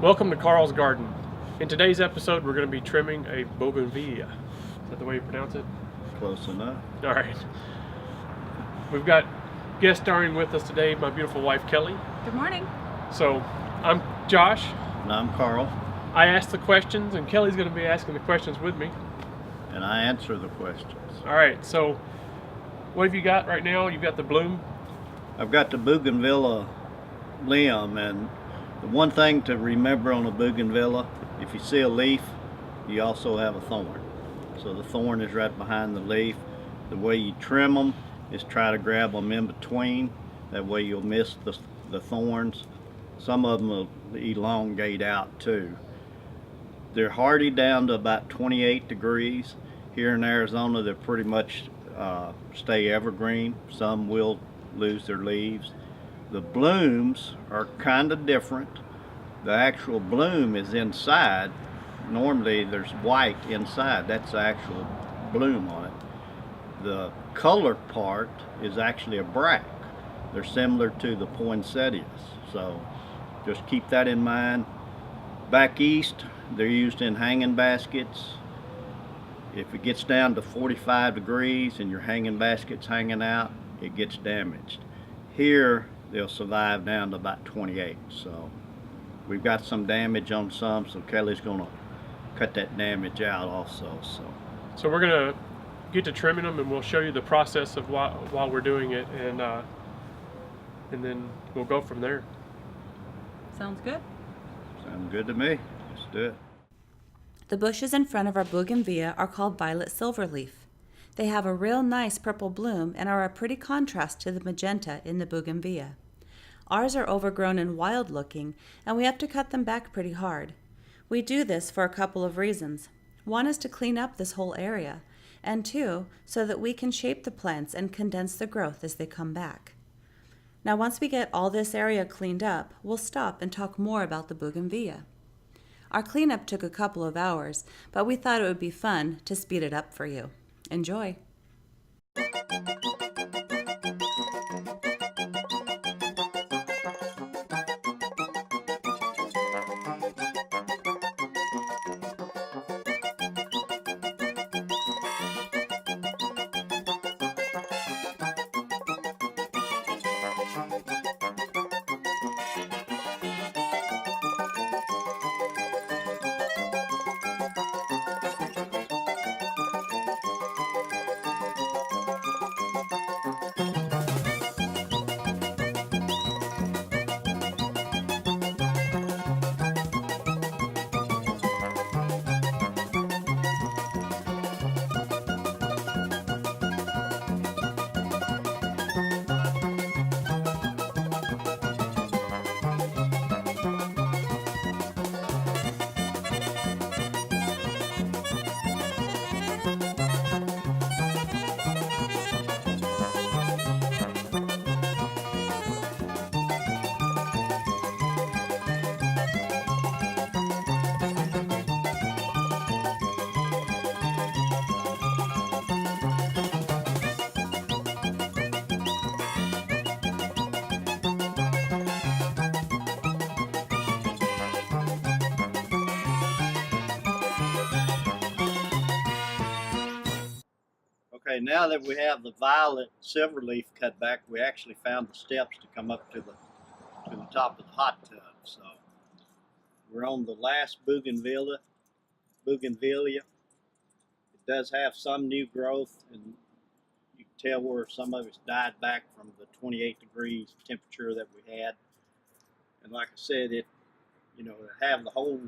Welcome to Carl's Garden. In today's episode, we're going to be trimming a bougainvillea. Is that the way you pronounce it? Close enough. All right. We've got guest starring with us today, my beautiful wife, Kelley. Good morning. So, I'm Josh. And I'm Carl. I ask the questions, and Kelley's going to be asking the questions with me. And I answer the questions. All right, so what have you got right now? You've got the bloom. I've got the bougainvillea limb, and the one thing to remember on a bougainvillea, if you see a leaf, you also have a thorn. So the thorn is right behind the leaf. The way you trim them is try to grab them in between. That way you'll miss the thorns. Some of them will elongate out too. They're hardy down to about 28 degrees. Here in Arizona, they pretty much stay evergreen. Some will lose their leaves. The blooms are kind of different. The actual bloom is inside. Normally there's white inside. That's the actual bloom on it. The color part is actually a bract. They're similar to the poinsettias. So just keep that in mind. Back east, they're used in hanging baskets. If it gets down to 45 degrees and your hanging basket's hanging out, it gets damaged. Here, they'll survive down to about 28. So we've got some damage on some, so Kelley's gonna cut that damage out also. So we're gonna get to trimming them, and we'll show you the process of while we're doing it, and then we'll go from there. Sounds good. Sounds good to me. Let's do it. The bushes in front of our bougainvillea are called violet silverleaf. They have a real nice purple bloom and are a pretty contrast to the magenta in the bougainvillea. Ours are overgrown and wild looking, and we have to cut them back pretty hard. We do this for a couple of reasons. One is to clean up this whole area, and two, so that we can shape the plants and condense the growth as they come back. Now once we get all this area cleaned up, we'll stop and talk more about the bougainvillea. Our cleanup took a couple of hours, but we thought it would be fun to speed it up for you. Enjoy! Okay, now that we have the violet silverleaf cut back, we actually found the steps to come up to the top of the hot tub. So we're on the last bougainvillea. It does have some new growth, and you can tell where some of it's died back from the 28 degrees temperature that we had. And like I said, it have the whole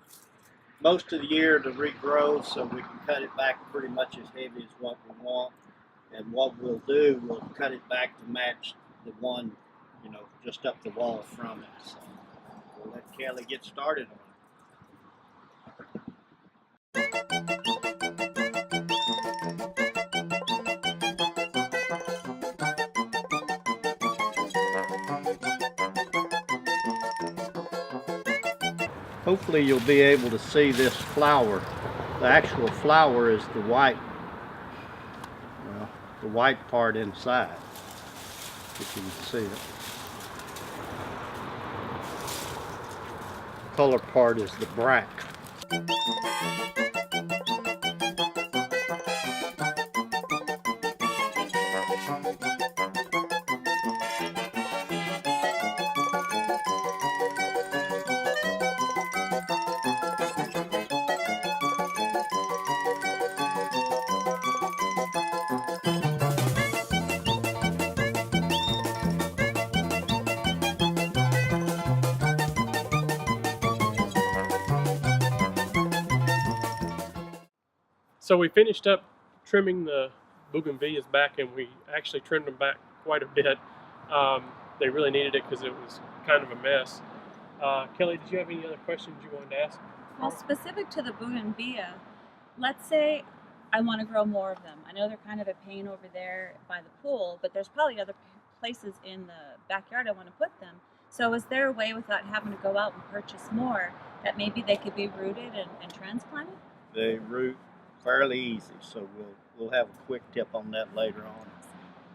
most of the year to regrow, so we can cut it back pretty much as heavy as what we want. And what we'll do, we'll cut it back to match the one, just up the wall from it. So we'll let Kelley get started on it. Hopefully you'll be able to see this flower. The actual flower is the white part inside, if you can see it. color part is the brack. So we finished up trimming the bougainvilleas back, and we actually trimmed them back quite a bit. They really needed it because it was kind of a mess. Kelley, did you have any other questions you wanted to ask? Well, specific to the bougainvillea, let's say I want to grow more of them. I know they're kind of a pain over there by the pool, but there's probably other places in the backyard I want to put them. So is there a way without having to go out and purchase more that maybe they could be rooted and transplanted? They root fairly easy, so we'll have a quick tip on that later on.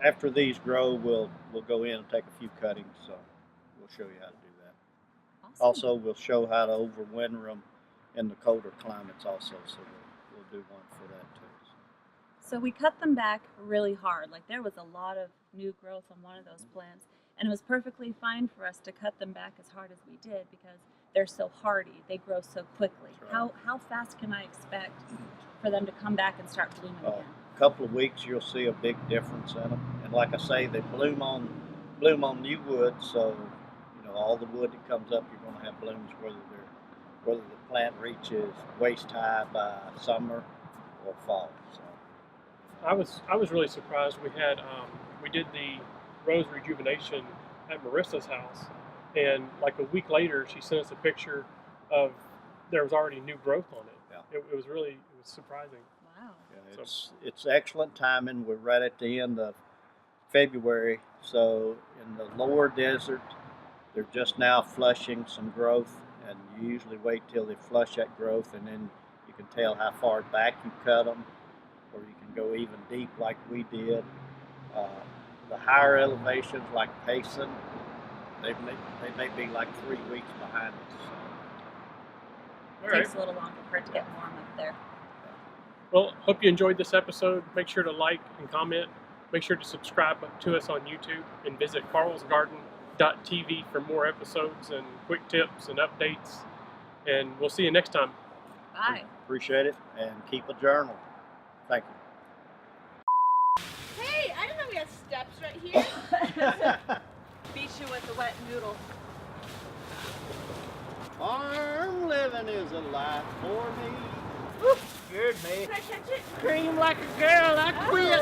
After these grow, we'll go in and take a few cuttings, so we'll show you how to do that. Awesome. Also, we'll show how to overwinter them in the colder climates also, so we'll do one for that too. So we cut them back really hard. Like there was a lot of new growth on one of those plants, and it was perfectly fine for us to cut them back as hard as we did because they're so hardy. They grow so quickly. Right. How fast can I expect for them to come back and start blooming again? A couple of weeks, you'll see a big difference in them. And like I say, they bloom on new wood, so you know all the wood that comes up, you're going to have blooms whether the plant reaches waist high by summer or fall. So I was really surprised. We did the rose rejuvenation at Marissa's house, and like a week later, she sent us a picture of there was already new growth on it. Yeah. It was surprising. Wow. yeah, it's excellent timing. We're right at the end of February, so in the lower desert, they're just now flushing some growth, and you usually wait till they flush that growth, and then you can tell how far back you cut them, or you can go even deep like we did. The higher elevations like Payson, they may be like 3 weeks behind us. All It right. takes a little longer for it to get warm up there. Well, hope you enjoyed this episode. Make sure to like and comment. Make sure to subscribe to us on YouTube and visit carlsgarden.tv for more episodes and quick tips and updates. And we'll see you next time. Bye. Appreciate it, and keep a journal. Thank you. Hey, I didn't know we had steps right here. Beat you with a wet noodle. Farm living is a life for me. Woo, scared me. Can I catch it? Scream like a girl, I quit.